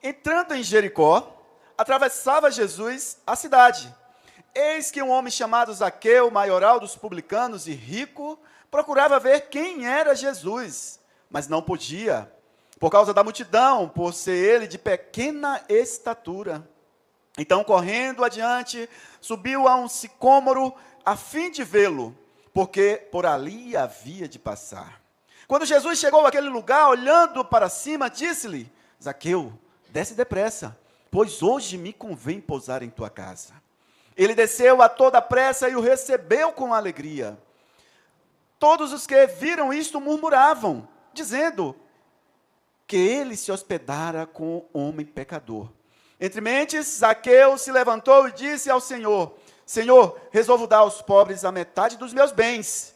Entrando em Jericó, atravessava Jesus a cidade. Eis que um homem chamado Zaqueu, maioral dos publicanos e rico, procurava ver quem era Jesus, mas não podia, por causa da multidão, por ser ele de pequena estatura. Então, correndo adiante, subiu a um sicômoro a fim de vê-lo, porque por ali havia de passar. Quando Jesus chegou àquele lugar, olhando para cima, disse-lhe: Zaqueu, desce depressa, pois hoje me convém pousar em tua casa. Ele desceu a toda pressa e o recebeu com alegria. Todos os que viram isto murmuravam, dizendo que ele se hospedara com o homem pecador. Entre mentes, Zaqueu se levantou e disse ao Senhor: Senhor, resolvo dar aos pobres a metade dos meus bens.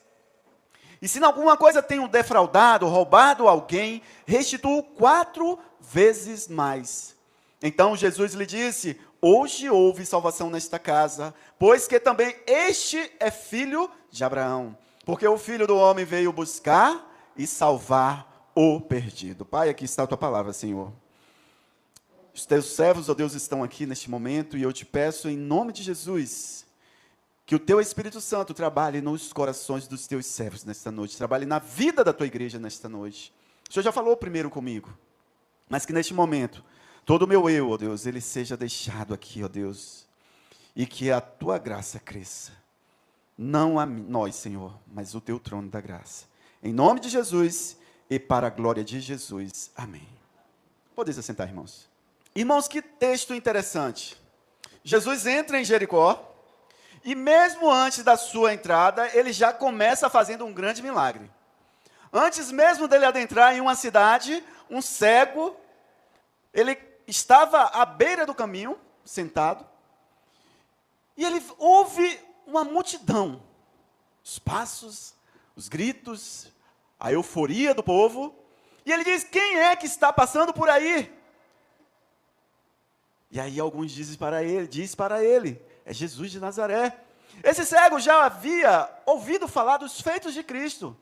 E se em alguma coisa tenho defraudado, roubado alguém, restituo 4 vezes mais. Então Jesus lhe disse: hoje houve salvação nesta casa, pois que também este é filho de Abraão. Porque o Filho do Homem veio buscar e salvar o perdido. Pai, aqui está a tua palavra, Senhor. Os teus servos, ó Deus, estão aqui neste momento, e eu te peço, em nome de Jesus, que o teu Espírito Santo trabalhe nos corações dos teus servos nesta noite, trabalhe na vida da tua igreja nesta noite. O Senhor já falou primeiro comigo, mas que neste momento, todo o meu eu, ó Deus, ele seja deixado aqui, ó Deus, e que a tua graça cresça. Não a nós, Senhor, mas o teu trono da graça. Em nome de Jesus e para a glória de Jesus. Amém. Podem se assentar, irmãos. Irmãos, que texto interessante. Jesus entra em Jericó e mesmo antes da sua entrada, ele já começa fazendo um grande milagre. Antes mesmo dele adentrar em uma cidade, um cego, ele estava à beira do caminho, sentado, e ele ouve uma multidão, os passos, os gritos, a euforia do povo, e ele diz: quem é que está passando por aí? E aí alguns dizem para ele, é Jesus de Nazaré. Esse cego já havia ouvido falar dos feitos de Cristo,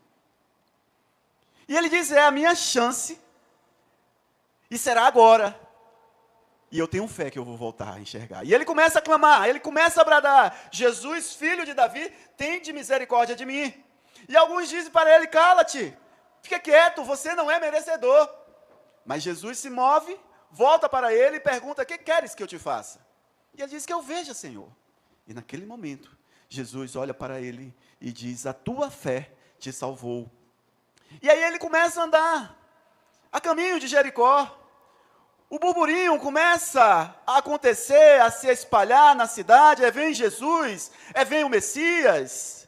e ele diz: é a minha chance, e será agora. E eu tenho fé que eu vou voltar a enxergar. E ele começa a clamar, ele começa a bradar: Jesus, filho de Davi, tende misericórdia de mim. E alguns dizem para ele: cala-te, fica quieto, você não é merecedor. Mas Jesus se move, volta para ele e pergunta: que queres que eu te faça? E ele diz: que eu veja, Senhor. E naquele momento, Jesus olha para ele e diz: a tua fé te salvou. E aí ele começa a andar a caminho de Jericó. O burburinho começa a acontecer, a se espalhar na cidade. Vem Jesus, vem o Messias.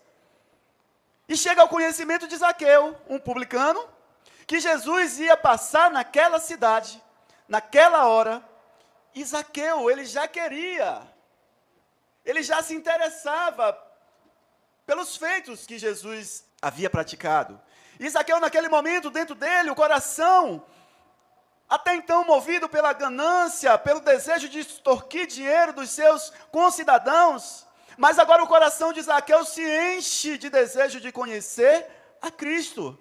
E chega ao conhecimento de Zaqueu, um publicano, que Jesus ia passar naquela cidade, naquela hora. E Zaqueu, ele já queria, ele já se interessava pelos feitos que Jesus havia praticado. E Zaqueu, naquele momento, dentro dele, o coração, até então movido pela ganância, pelo desejo de extorquir dinheiro dos seus concidadãos, mas agora o coração de Zaqueu se enche de desejo de conhecer a Cristo.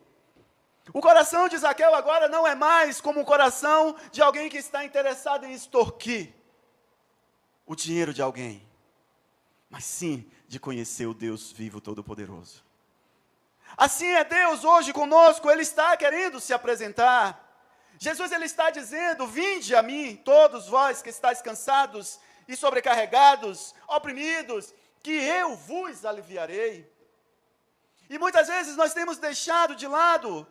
O coração de Zaqueu agora não é mais como o coração de alguém que está interessado em extorquir o dinheiro de alguém, mas sim de conhecer o Deus vivo Todo-Poderoso. Assim é Deus hoje conosco, Ele está querendo se apresentar. Jesus, ele está dizendo: vinde a mim, todos vós que estáis cansados e sobrecarregados, oprimidos, que eu vos aliviarei. E muitas vezes nós temos deixado de lado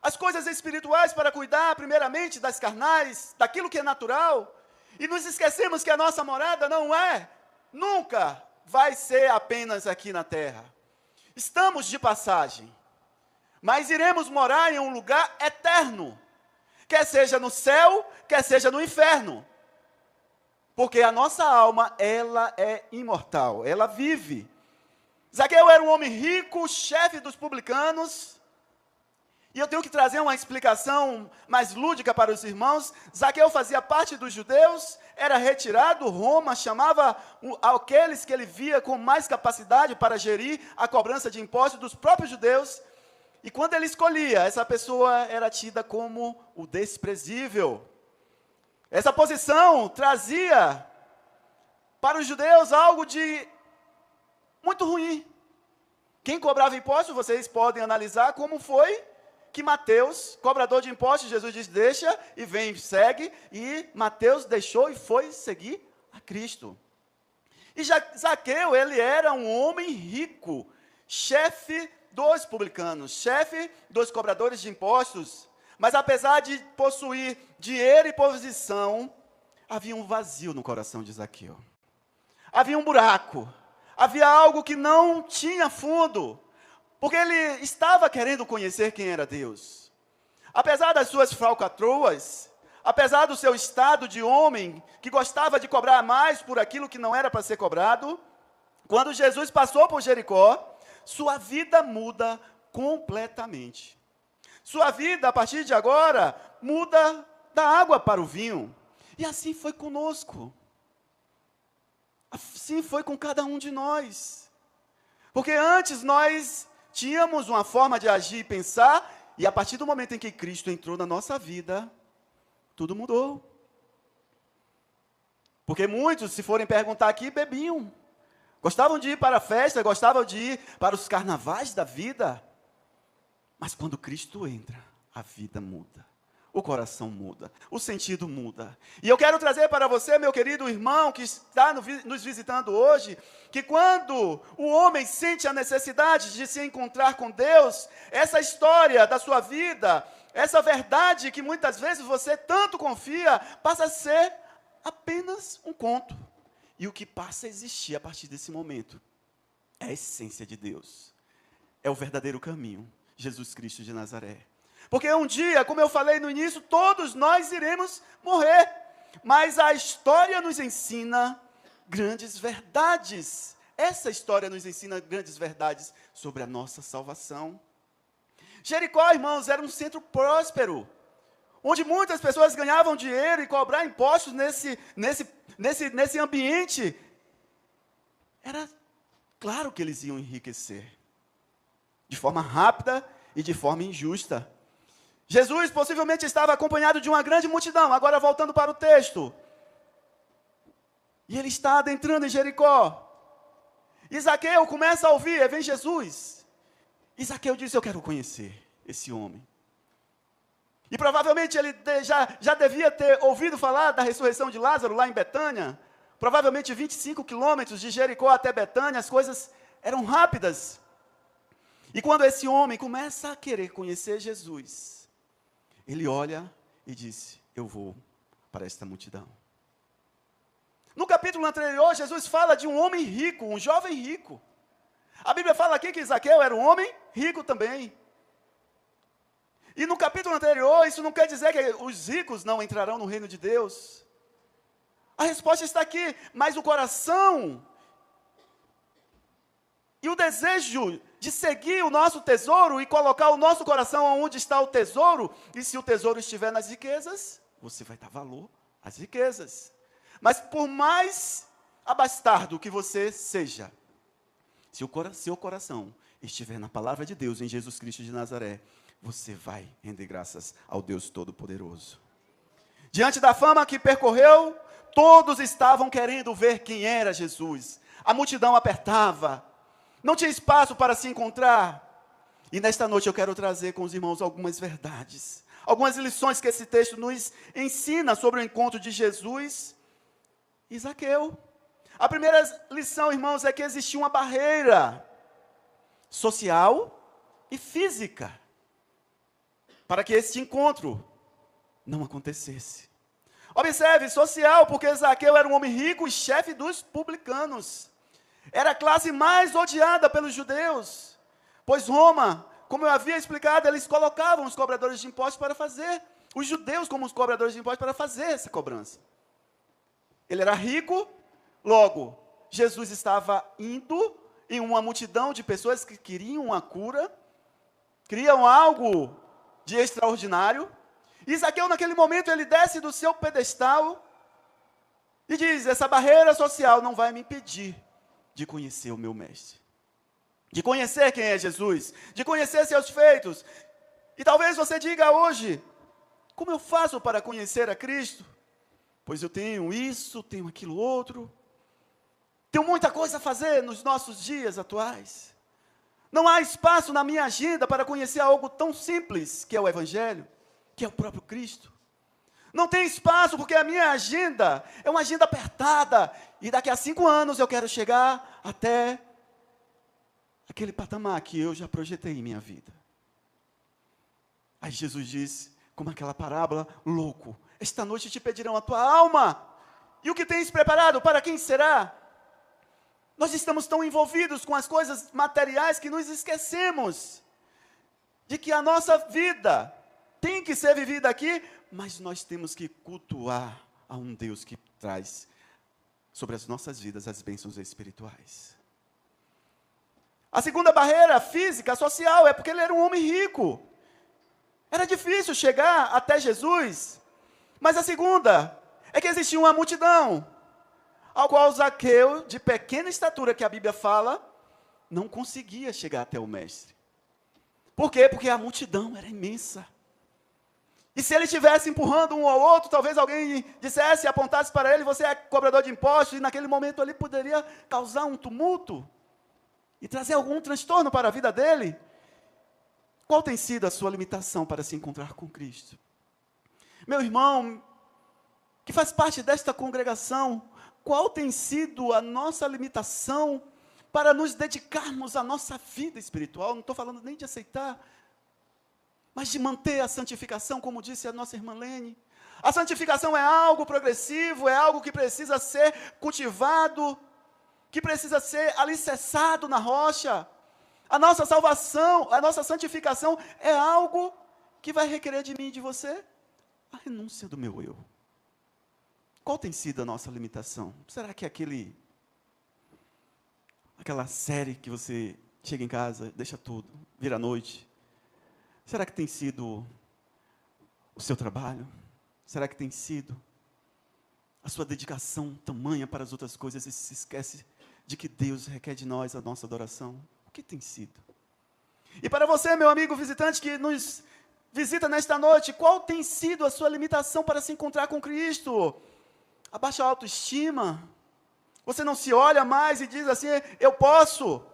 as coisas espirituais para cuidar primeiramente das carnais, daquilo que é natural, e nos esquecemos que a nossa morada nunca vai ser apenas aqui na terra. Estamos de passagem, mas iremos morar em um lugar eterno, quer seja no céu, quer seja no inferno. Porque a nossa alma, ela é imortal, ela vive. Zaqueu era um homem rico, chefe dos publicanos. E eu tenho que trazer uma explicação mais lúdica para os irmãos. Zaqueu fazia parte dos judeus, era retirado, Roma chamava aqueles que ele via com mais capacidade para gerir a cobrança de impostos dos próprios judeus. E quando ele escolhia, essa pessoa era tida como o desprezível. Essa posição trazia para os judeus algo de muito ruim. Quem cobrava impostos, vocês podem analisar como foi que Mateus, cobrador de impostos, Jesus diz, deixa e vem, segue, e Mateus deixou e foi seguir a Cristo. E Zaqueu, ele era um homem rico, chefe dos publicanos, chefe dos cobradores de impostos, mas apesar de possuir dinheiro e posição, havia um vazio no coração de Zaqueu. Havia um buraco, havia algo que não tinha fundo, porque ele estava querendo conhecer quem era Deus. Apesar das suas falcatruas, apesar do seu estado de homem, que gostava de cobrar mais por aquilo que não era para ser cobrado, quando Jesus passou por Jericó, sua vida muda completamente. Sua vida, a partir de agora, muda da água para o vinho. E assim foi conosco. Assim foi com cada um de nós. Porque antes nós tínhamos uma forma de agir e pensar, e a partir do momento em que Cristo entrou na nossa vida, tudo mudou. Porque muitos, se forem perguntar aqui, bebiam. Gostavam de ir para a festa, gostavam de ir para os carnavais da vida. Mas quando Cristo entra, a vida muda. O coração muda, o sentido muda. E eu quero trazer para você, meu querido irmão, que está nos visitando hoje, que quando o homem sente a necessidade de se encontrar com Deus, essa história da sua vida, essa verdade que muitas vezes você tanto confia, passa a ser apenas um conto. E o que passa a existir a partir desse momento é a essência de Deus. É o verdadeiro caminho, Jesus Cristo de Nazaré. Porque um dia, como eu falei no início, todos nós iremos morrer. Mas a história nos ensina grandes verdades. Essa história nos ensina grandes verdades sobre a nossa salvação. Jericó, irmãos, era um centro próspero, onde muitas pessoas ganhavam dinheiro e cobrar impostos nesse ambiente. Era claro que eles iam enriquecer, de forma rápida e de forma injusta. Jesus possivelmente estava acompanhado de uma grande multidão, agora voltando para o texto. E ele está adentrando em Jericó. E Zaqueu começa a ouvir, vem Jesus. E Zaqueu diz, eu quero conhecer esse homem. E provavelmente ele já devia ter ouvido falar da ressurreição de Lázaro lá em Betânia. Provavelmente 25 quilômetros de Jericó até Betânia, as coisas eram rápidas. E quando esse homem começa a querer conhecer Jesus, ele olha e diz, eu vou para esta multidão. No capítulo anterior, Jesus fala de um homem rico, um jovem rico. A Bíblia fala aqui que Zaqueu era um homem rico também. E no capítulo anterior, isso não quer dizer que os ricos não entrarão no reino de Deus. A resposta está aqui, mas o coração e o desejo de seguir o nosso tesouro e colocar o nosso coração onde está o tesouro, e se o tesouro estiver nas riquezas, você vai dar valor às riquezas. Mas por mais abastardo que você seja, se o seu coração estiver na palavra de Deus, em Jesus Cristo de Nazaré, você vai render graças ao Deus Todo-Poderoso. Diante da fama que percorreu, todos estavam querendo ver quem era Jesus. A multidão apertava, não tinha espaço para se encontrar. E nesta noite eu quero trazer com os irmãos algumas verdades, algumas lições que esse texto nos ensina sobre o encontro de Jesus e Zaqueu. A primeira lição, irmãos, é que existia uma barreira social e física para que esse encontro não acontecesse. Observe, social, porque Zaqueu era um homem rico e chefe dos publicanos. Era a classe mais odiada pelos judeus, pois Roma, como eu havia explicado, eles colocavam os cobradores de impostos para fazer, os judeus como os cobradores de impostos para fazer essa cobrança. Ele era rico, logo, Jesus estava indo em uma multidão de pessoas que queriam uma cura, queriam algo de extraordinário, e Zaqueu naquele momento ele desce do seu pedestal e diz, essa barreira social não vai me impedir de conhecer o meu mestre, de conhecer quem é Jesus, de conhecer seus feitos. E talvez você diga hoje, como eu faço para conhecer a Cristo? pois eu tenho isso, tenho aquilo outro. Tenho muita coisa a fazer nos nossos dias atuais. Não há espaço na minha agenda para conhecer algo tão simples que é o Evangelho, que é o próprio Cristo. Não tem espaço porque a minha agenda é uma agenda apertada. E daqui a 5 anos eu quero chegar até aquele patamar que eu já projetei em minha vida. Aí Jesus diz, como aquela parábola, louco, esta noite te pedirão a tua alma. E o que tens preparado, para quem será? Nós estamos tão envolvidos com as coisas materiais que nos esquecemos de que a nossa vida tem que ser vivida aqui, mas nós temos que cultuar a um Deus que traz sobre as nossas vidas as bênçãos espirituais. A segunda barreira física, social, é porque ele era um homem rico. Era difícil chegar até Jesus. Mas a segunda é que existia uma multidão, ao qual Zaqueu, de pequena estatura que a Bíblia fala, não conseguia chegar até o mestre. Por quê? Porque a multidão era imensa. E se ele estivesse empurrando um ao outro, talvez alguém dissesse, apontasse para ele, você é cobrador de impostos, e naquele momento ali poderia causar um tumulto e trazer algum transtorno para a vida dele. Qual tem sido a sua limitação para se encontrar com Cristo? Meu irmão, que faz parte desta congregação, qual tem sido a nossa limitação para nos dedicarmos à nossa vida espiritual? Não estou falando nem de aceitar, mas de manter a santificação, como disse a nossa irmã Lene. A santificação é algo progressivo, é algo que precisa ser cultivado, que precisa ser alicerçado na rocha. A nossa salvação, a nossa santificação é algo que vai requerer de mim e de você a renúncia do meu eu. Qual tem sido a nossa limitação? Será que é aquela série que você chega em casa, deixa tudo, vira a noite? Será que tem sido o seu trabalho? Será que tem sido a sua dedicação tamanha para as outras coisas e se esquece de que Deus requer de nós a nossa adoração? O que tem sido? E para você, meu amigo visitante que nos visita nesta noite, qual tem sido a sua limitação para se encontrar com Cristo? A baixa autoestima? Você não se olha mais e diz assim, eu posso.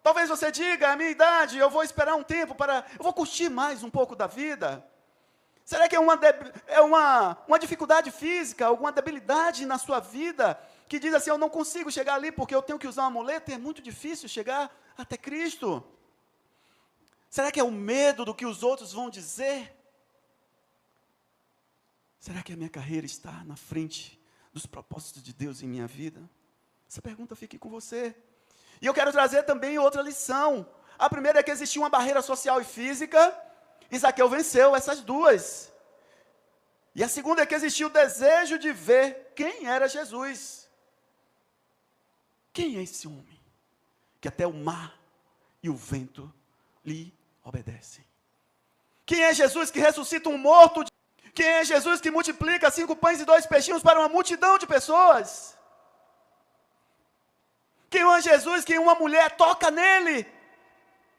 Talvez você diga, a minha idade, eu vou esperar um tempo eu vou curtir mais um pouco da vida. Será que é uma dificuldade física, alguma debilidade na sua vida, que diz assim, eu não consigo chegar ali porque eu tenho que usar uma muleta, é muito difícil chegar até Cristo? Será que é o medo do que os outros vão dizer? Será que a minha carreira está na frente dos propósitos de Deus em minha vida? Essa pergunta fica com você. E eu quero trazer também outra lição. A primeira é que existia uma barreira social e física, e Zaqueu venceu essas duas. E a segunda é que existia o desejo de ver quem era Jesus. Quem é esse homem que até o mar e o vento lhe obedecem? Quem é Jesus que ressuscita um morto? Quem é Jesus que multiplica 5 pães e 2 peixinhos para uma multidão de pessoas? Quem é Jesus que uma mulher toca nele,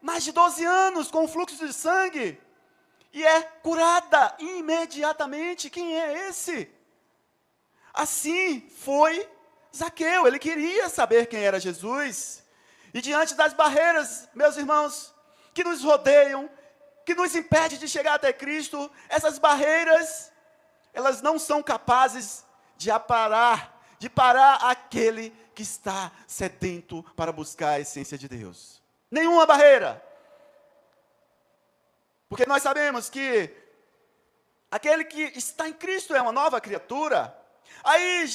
mais de 12 anos, com fluxo de sangue, e é curada imediatamente? Quem é esse? Assim foi Zaqueu, ele queria saber quem era Jesus. E diante das barreiras, meus irmãos, que nos rodeiam, que nos impede de chegar até Cristo, essas barreiras, elas não são capazes de parar aquele que está sedento para buscar a essência de Deus. Nenhuma barreira. Porque nós sabemos que aquele que está em Cristo é uma nova criatura. Aí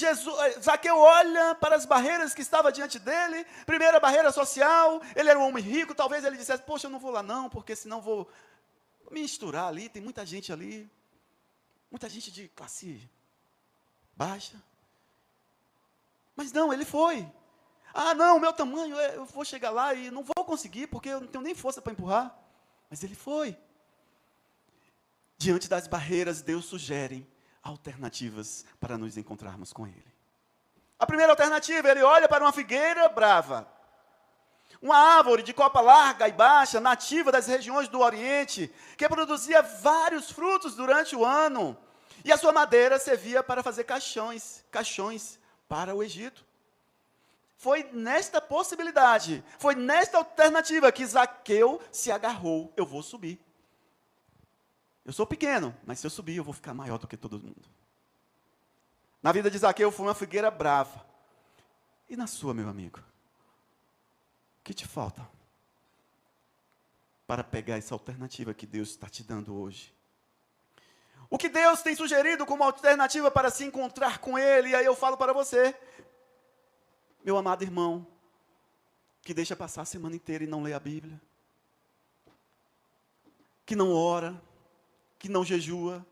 Zaqueu olha para as barreiras que estavam diante dele. Primeira barreira social, ele era um homem rico, talvez ele dissesse, poxa, eu não vou lá não, porque senão vou me misturar ali, tem muita gente ali, muita gente de classe baixa. Mas não, ele foi. Ah, não, meu tamanho, eu vou chegar lá e não vou conseguir, porque eu não tenho nem força para empurrar. Mas ele foi. Diante das barreiras, Deus sugere alternativas para nos encontrarmos com Ele. A primeira alternativa, ele olha para uma figueira brava. Uma árvore de copa larga e baixa, nativa das regiões do Oriente, que produzia vários frutos durante o ano. E a sua madeira servia para fazer caixões para o Egito. Foi nesta possibilidade, foi nesta alternativa que Zaqueu se agarrou. Eu vou subir. Eu sou pequeno, mas se eu subir, eu vou ficar maior do que todo mundo. Na vida de Zaqueu foi uma figueira brava. E na sua, meu amigo? O que te falta para pegar essa alternativa que Deus está te dando hoje? O que Deus tem sugerido como alternativa para se encontrar com Ele? E aí eu falo para você, meu amado irmão, que deixa passar a semana inteira e não lê a Bíblia, que não ora, que não jejua,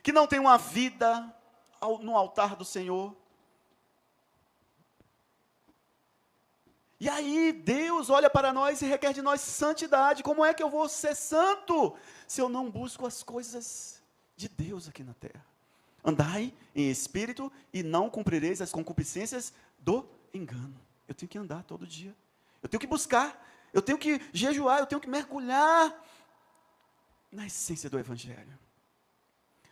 que não tem uma vida no altar do Senhor. E aí Deus olha para nós e requer de nós santidade. Como é que eu vou ser santo se eu não busco as coisas de Deus aqui na terra? Andai em espírito e não cumprireis as concupiscências do engano. Eu tenho que andar todo dia. Eu tenho que buscar. Eu tenho que jejuar. Eu tenho que mergulhar na essência do Evangelho.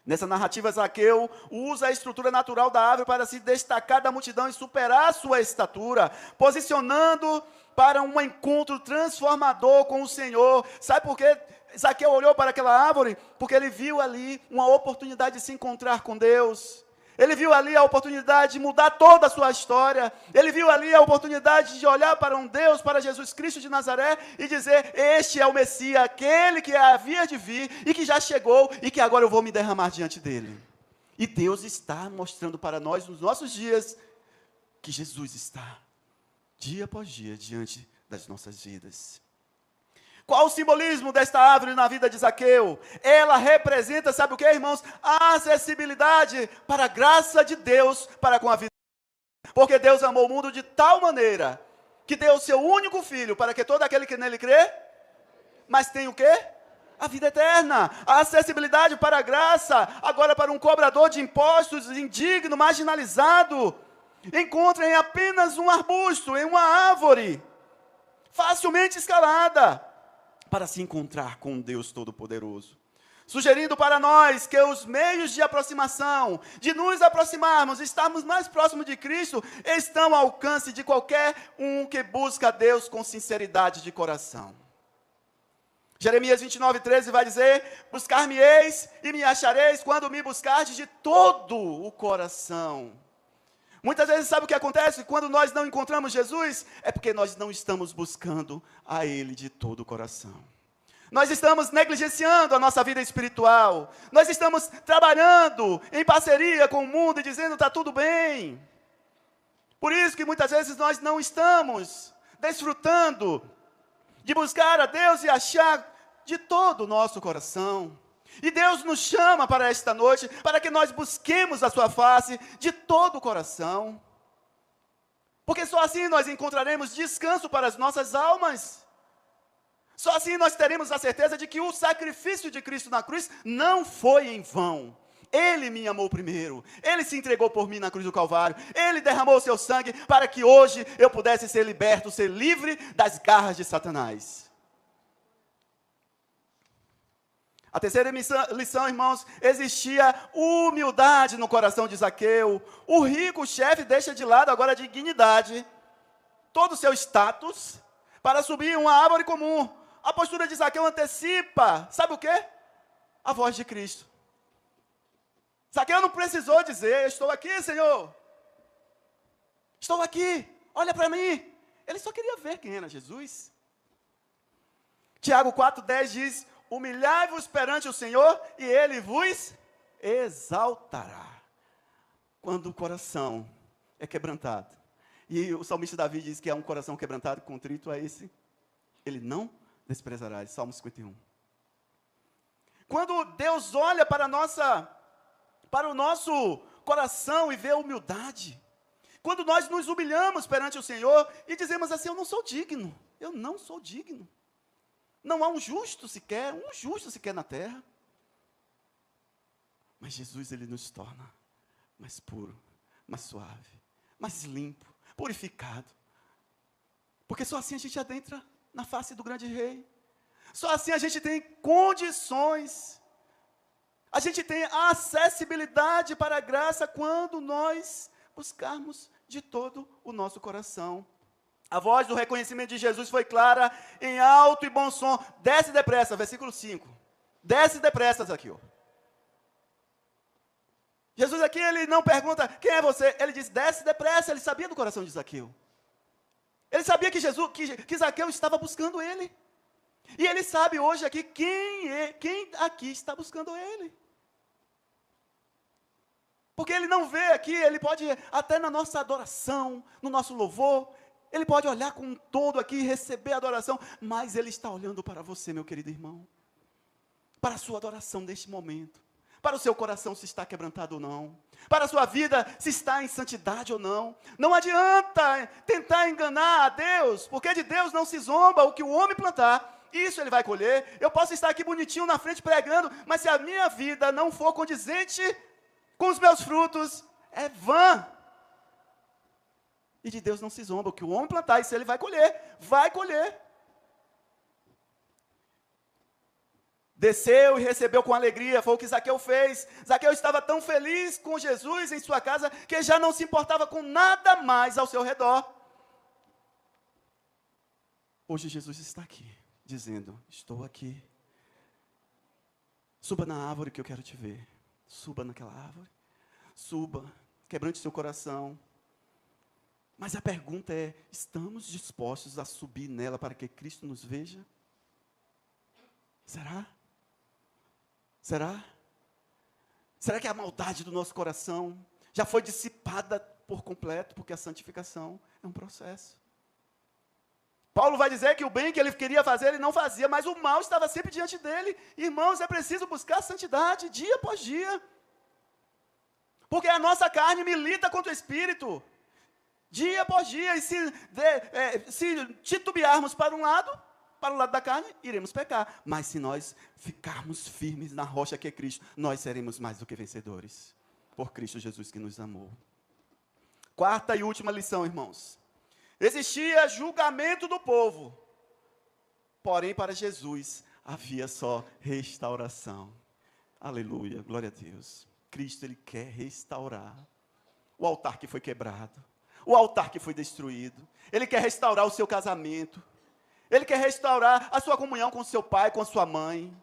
Nessa narrativa, Zaqueu usa a estrutura natural da árvore para se destacar da multidão e superar sua estatura, posicionando para um encontro transformador com o Senhor. Sabe por quê? Zaqueu olhou para aquela árvore? Porque ele viu ali uma oportunidade de se encontrar com Deus. Ele viu ali a oportunidade de mudar toda a sua história. Ele viu ali a oportunidade de olhar para um Deus, para Jesus Cristo de Nazaré, e dizer, este é o Messias, aquele que havia de vir, e que já chegou, e que agora eu vou me derramar diante dele. E Deus está mostrando para nós, nos nossos dias, que Jesus está, dia após dia, diante das nossas vidas. Qual o simbolismo desta árvore na vida de Zaqueu? Ela representa, sabe o que, irmãos? A acessibilidade para a graça de Deus para com a vida. Porque Deus amou o mundo de tal maneira que deu o seu único filho para que todo aquele que nele crê, mas tem o quê? A vida eterna. A acessibilidade para a graça, agora para um cobrador de impostos, indigno, marginalizado, encontra em apenas um arbusto, em uma árvore, facilmente escalada, para se encontrar com um Deus Todo-Poderoso. Sugerindo para nós que os meios de aproximação, de nos aproximarmos, estarmos mais próximos de Cristo, estão ao alcance de qualquer um que busca Deus com sinceridade de coração. Jeremias 29:13 vai dizer, buscar-me-eis e me achareis quando me buscardes de todo o coração. Muitas vezes sabe o que acontece? Quando nós não encontramos Jesus, é porque nós não estamos buscando a Ele de todo o coração. Nós estamos negligenciando a nossa vida espiritual. Nós estamos trabalhando em parceria com o mundo e dizendo, está tudo bem. Por isso que muitas vezes nós não estamos desfrutando de buscar a Deus e achar de todo o nosso coração. E Deus nos chama para esta noite, para que nós busquemos a sua face de todo o coração. Porque só assim nós encontraremos descanso para as nossas almas. Só assim nós teremos a certeza de que o sacrifício de Cristo na cruz não foi em vão. Ele me amou primeiro. Ele se entregou por mim na cruz do Calvário. Ele derramou o seu sangue para que hoje eu pudesse ser liberto, ser livre das garras de Satanás. A terceira lição, irmãos, existia humildade no coração de Zaqueu. O rico chefe deixa de lado agora a dignidade, todo o seu status, para subir uma árvore comum. A postura de Zaqueu antecipa, sabe o quê? A voz de Cristo. Zaqueu não precisou dizer, estou aqui, Senhor. Estou aqui, olha para mim. Ele só queria ver quem era Jesus. Tiago 4,10 diz, humilhai-vos perante o Senhor e Ele vos exaltará. Quando o coração é quebrantado. E o salmista Davi diz que é um coração quebrantado e contrito, a esse Ele não desprezará. Salmo 51. Quando Deus olha para o nosso coração e vê a humildade. Quando nós nos humilhamos perante o Senhor e dizemos assim, eu não sou digno. Eu não sou digno. Não há um justo sequer na terra. Mas Jesus, Ele nos torna mais puro, mais suave, mais limpo, purificado. Porque só assim a gente adentra na face do grande rei. Só assim a gente tem condições A gente tem acessibilidade para a graça quando nós buscarmos de todo o nosso coração. A voz do reconhecimento de Jesus foi clara, em alto e bom som. Desce depressa, versículo 5. Desce depressa, Zaqueu. Jesus aqui, ele não pergunta, quem é você? Ele diz, desce depressa. Ele sabia do coração de Zaqueu. Ele sabia que Zaqueu estava buscando ele. E ele sabe hoje aqui quem aqui está buscando ele. Porque ele não vê aqui, ele pode, até na nossa adoração, no nosso louvor, ele pode olhar com um todo aqui e receber a adoração, mas ele está olhando para você, meu querido irmão. Para a sua adoração neste momento. Para o seu coração se está quebrantado ou não. Para a sua vida se está em santidade ou não. Não adianta tentar enganar a Deus, porque de Deus não se zomba. O que o homem plantar, isso ele vai colher. Eu posso estar aqui bonitinho na frente pregando, mas se a minha vida não for condizente com os meus frutos, é vã. E de Deus não se zomba. O que o homem plantar, isso ele vai colher. Vai colher. Desceu e recebeu com alegria, foi o que Zaqueu fez. Zaqueu estava tão feliz com Jesus em sua casa, que já não se importava com nada mais ao seu redor. Hoje Jesus está aqui, dizendo, estou aqui. Suba na árvore que eu quero te ver. Suba naquela árvore. Suba, quebrante seu coração. Mas a pergunta é, estamos dispostos a subir nela para que Cristo nos veja? Será? Será? Será que a maldade do nosso coração já foi dissipada por completo? Porque a santificação é um processo. Paulo vai dizer que o bem que ele queria fazer, ele não fazia, mas o mal estava sempre diante dele. Irmãos, é preciso buscar a santidade dia após dia. Porque a nossa carne milita contra o Espírito. Dia após dia. E se titubearmos para o lado da carne, iremos pecar. Mas se nós ficarmos firmes na rocha que é Cristo, nós seremos mais do que vencedores. Por Cristo Jesus que nos amou. Quarta e última lição, irmãos. Existia julgamento do povo. Porém, para Jesus, havia só restauração. Aleluia, glória a Deus. Cristo, Ele quer restaurar o altar que foi quebrado. O altar que foi destruído. Ele quer restaurar o seu casamento. Ele quer restaurar a sua comunhão com o seu pai, com a sua mãe.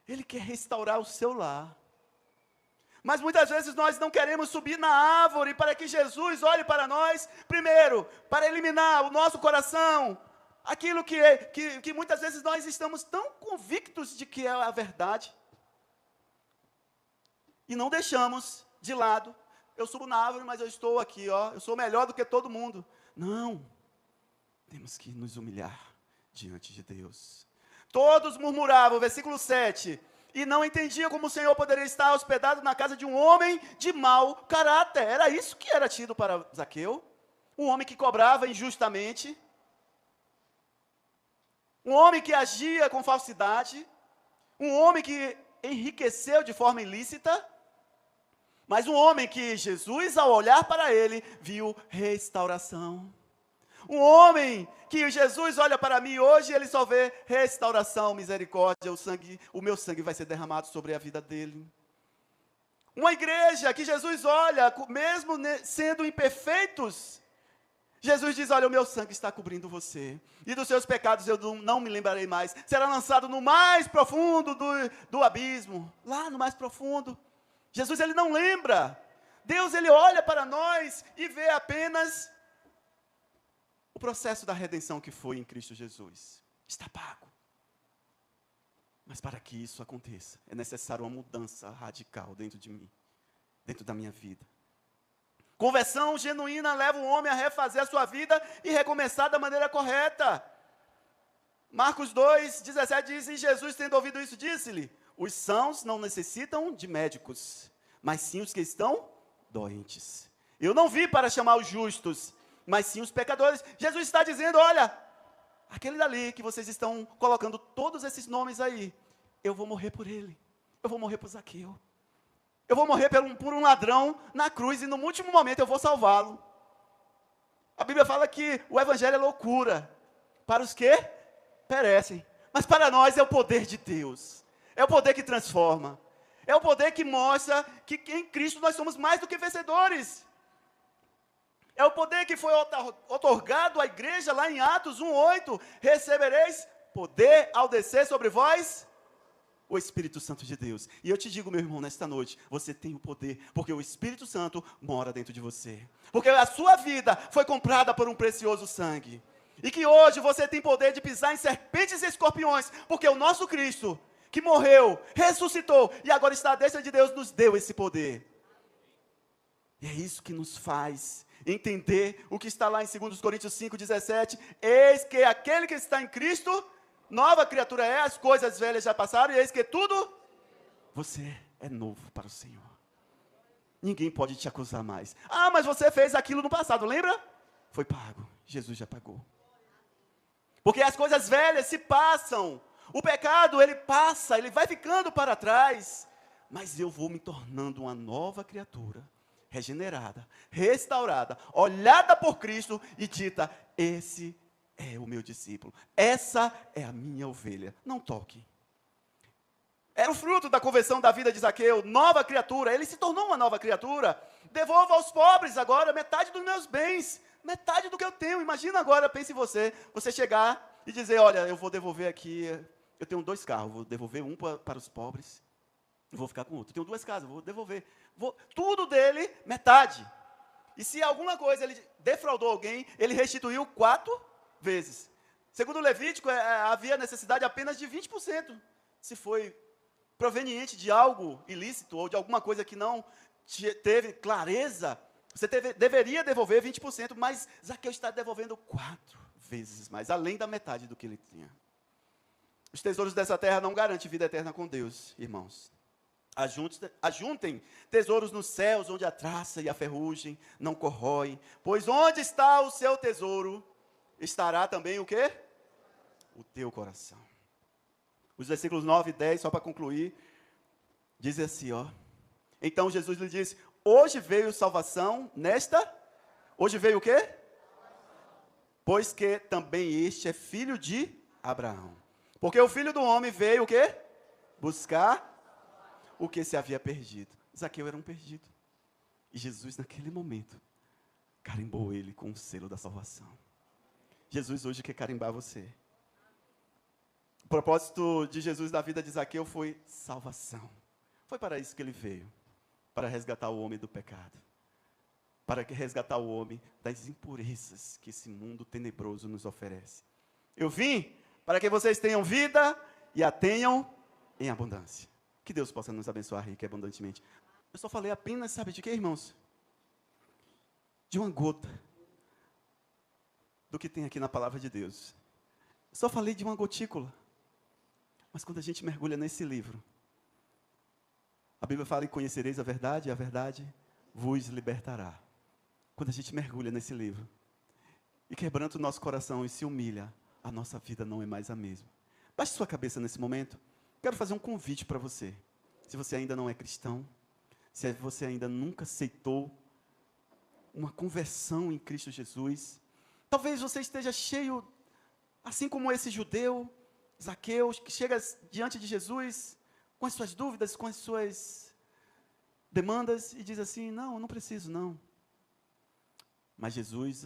Ele quer restaurar o seu lar. Mas muitas vezes nós não queremos subir na árvore para que Jesus olhe para nós, primeiro, para eliminar o nosso coração, aquilo que muitas vezes nós estamos tão convictos de que é a verdade, e não deixamos de lado. Eu subo na árvore, mas eu estou aqui, eu sou melhor do que todo mundo. Não. Temos que nos humilhar diante de Deus. Todos murmuravam, versículo 7, e não entendiam como o Senhor poderia estar hospedado na casa de um homem de mau caráter. Era isso que era tido para Zaqueu. Um homem que cobrava injustamente. Um homem que agia com falsidade. Um homem que enriqueceu de forma ilícita. Mas um homem que Jesus, ao olhar para ele, viu restauração. Um homem que Jesus olha para mim hoje, ele só vê restauração, misericórdia, o meu sangue vai ser derramado sobre a vida dele. Uma igreja que Jesus olha, mesmo sendo imperfeitos, Jesus diz, olha, o meu sangue está cobrindo você, e dos seus pecados eu não me lembrarei mais, será lançado no mais profundo do abismo, lá no mais profundo. Jesus, ele não lembra. Deus, ele olha para nós e vê apenas o processo da redenção que foi em Cristo Jesus. Está pago. Mas para que isso aconteça, é necessário uma mudança radical dentro de mim, dentro da minha vida. Conversão genuína leva o homem a refazer a sua vida e recomeçar da maneira correta. Marcos 2:17 diz, e Jesus, tendo ouvido isso, disse-lhe, os sãos não necessitam de médicos, mas sim os que estão doentes. Eu não vim para chamar os justos, mas sim os pecadores. Jesus está dizendo, olha, aquele dali que vocês estão colocando todos esses nomes aí, eu vou morrer por ele. Eu vou morrer por Zaqueu. Eu vou morrer por um ladrão na cruz e no último momento eu vou salvá-lo. A Bíblia fala que o evangelho é loucura para os que perecem, mas para nós é o poder de Deus. É o poder que transforma. É o poder que mostra que em Cristo nós somos mais do que vencedores. É o poder que foi otorgado à igreja lá em Atos 1:8. Recebereis poder ao descer sobre vós o Espírito Santo de Deus. E eu te digo, meu irmão, nesta noite, você tem o poder, porque o Espírito Santo mora dentro de você. Porque a sua vida foi comprada por um precioso sangue. E que hoje você tem poder de pisar em serpentes e escorpiões, porque o nosso Cristo, que morreu, ressuscitou e agora está à destra de Deus, nos deu esse poder. E é isso que nos faz entender o que está lá em 2 Coríntios 5:17. Eis que aquele que está em Cristo, nova criatura é, as coisas velhas já passaram, e eis que tudo, você é novo para o Senhor. Ninguém pode te acusar mais. Ah, mas você fez aquilo no passado, lembra? Foi pago, Jesus já pagou. Porque as coisas velhas se passam, o pecado ele passa, ele vai ficando para trás, mas eu vou me tornando uma nova criatura, regenerada, restaurada, olhada por Cristo e dita, esse é o meu discípulo, essa é a minha ovelha, não toque. Era o fruto da conversão da vida de Zaqueu, nova criatura, ele se tornou uma nova criatura. Devolva aos pobres agora metade dos meus bens, metade do que eu tenho. Imagina agora, pense em você chegar e dizer, olha, eu vou devolver aqui, eu tenho 2 carros, vou devolver um para os pobres, vou ficar com outro. Eu tenho 2 casas, vou devolver. Tudo dele, metade. E se alguma coisa ele defraudou alguém, ele restituiu 4 vezes. Segundo o Levítico, havia necessidade apenas de 20%. Se foi proveniente de algo ilícito ou de alguma coisa que não teve clareza, você deveria devolver 20%, mas Zaqueu está devolvendo 4 vezes mais, além da metade do que ele tinha. Os tesouros dessa terra não garantem vida eterna com Deus, irmãos. Ajuntem tesouros nos céus, onde a traça e a ferrugem não corroem, pois onde está o seu tesouro, estará também o quê? O teu coração. Os versículos 9 e 10, só para concluir, diz assim, ó. Então Jesus lhe disse, hoje veio salvação hoje veio o quê? Pois que também este é filho de Abraão. Porque o Filho do Homem veio o quê? Buscar o que se havia perdido. Zaqueu era um perdido. E Jesus, naquele momento, carimbou ele com o selo da salvação. Jesus hoje quer carimbar você. O propósito de Jesus na vida de Zaqueu foi salvação. Foi para isso que ele veio. Para resgatar o homem do pecado. Para resgatar o homem das impurezas que esse mundo tenebroso nos oferece. Eu vim para que vocês tenham vida e a tenham em abundância. Que Deus possa nos abençoar rica e abundantemente. Eu só falei apenas, sabe de quê, irmãos? De uma gota do que tem aqui na palavra de Deus. Eu só falei de uma gotícula. Mas quando a gente mergulha nesse livro, a Bíblia fala, e conhecereis a verdade vos libertará. Quando a gente mergulha nesse livro, e quebranta o nosso coração e se humilha, a nossa vida não é mais a mesma. Baixe sua cabeça nesse momento. Quero fazer um convite para você. Se você ainda não é cristão, se você ainda nunca aceitou uma conversão em Cristo Jesus, talvez você esteja cheio, assim como esse judeu, Zaqueu, que chega diante de Jesus, com as suas dúvidas, com as suas demandas, e diz assim, não, eu não preciso, não. Mas Jesus,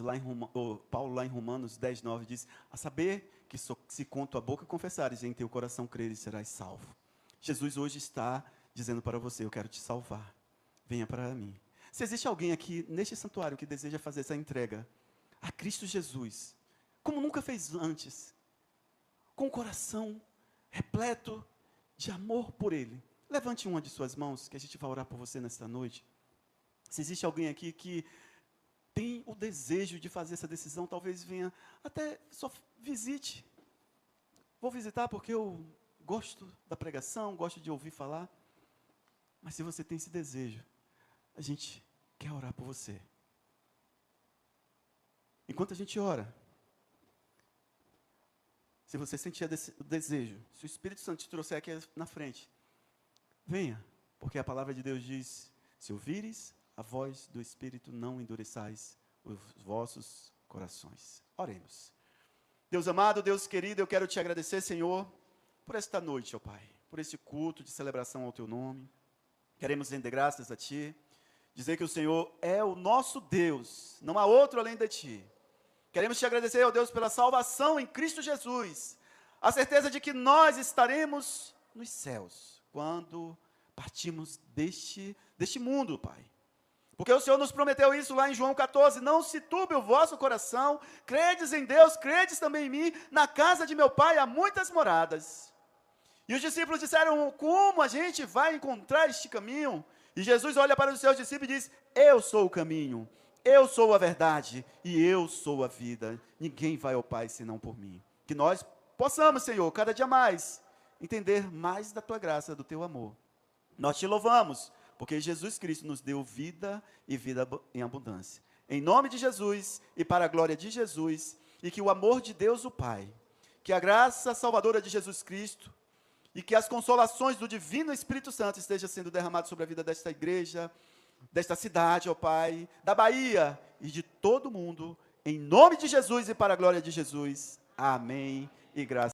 Paulo lá em Romanos 10:9 diz, a saber que se com tua boca confessares e em teu coração creres, serás salvo. Jesus hoje está dizendo para você, eu quero te salvar, venha para mim. Se existe alguém aqui neste santuário que deseja fazer essa entrega a Cristo Jesus, como nunca fez antes, com o coração repleto de amor por Ele, levante uma de suas mãos, que a gente vai orar por você nesta noite. Se existe alguém aqui que tem o desejo de fazer essa decisão, talvez venha, até só visite. Vou visitar porque eu gosto da pregação, gosto de ouvir falar. Mas se você tem esse desejo, a gente quer orar por você. Enquanto a gente ora, se você sentir o desejo, se o Espírito Santo te trouxer aqui na frente, venha, porque a palavra de Deus diz, se ouvires a voz do Espírito, não endureçais os vossos corações. Oremos. Deus amado, Deus querido, eu quero te agradecer, Senhor, por esta noite, ó Pai, por este culto de celebração ao Teu nome. Queremos render graças a Ti, dizer que o Senhor é o nosso Deus, não há outro além de Ti. Queremos Te agradecer, ó Deus, pela salvação em Cristo Jesus, a certeza de que nós estaremos nos céus, quando partimos deste mundo, Pai. Porque o Senhor nos prometeu isso lá em João 14, não se turbe o vosso coração, credes em Deus, credes também em mim, na casa de meu Pai há muitas moradas. E os discípulos disseram, como a gente vai encontrar este caminho? E Jesus olha para os seus discípulos e diz, eu sou o caminho, eu sou a verdade e eu sou a vida. Ninguém vai ao Pai senão por mim. Que nós possamos, Senhor, cada dia mais, entender mais da Tua graça, do Teu amor. Nós Te louvamos, porque Jesus Cristo nos deu vida e vida em abundância. Em nome de Jesus e para a glória de Jesus, e que o amor de Deus o Pai, que a graça salvadora de Jesus Cristo, e que as consolações do Divino Espírito Santo estejam sendo derramadas sobre a vida desta igreja, desta cidade, ó Pai, da Bahia e de todo mundo, em nome de Jesus e para a glória de Jesus. Amém e graças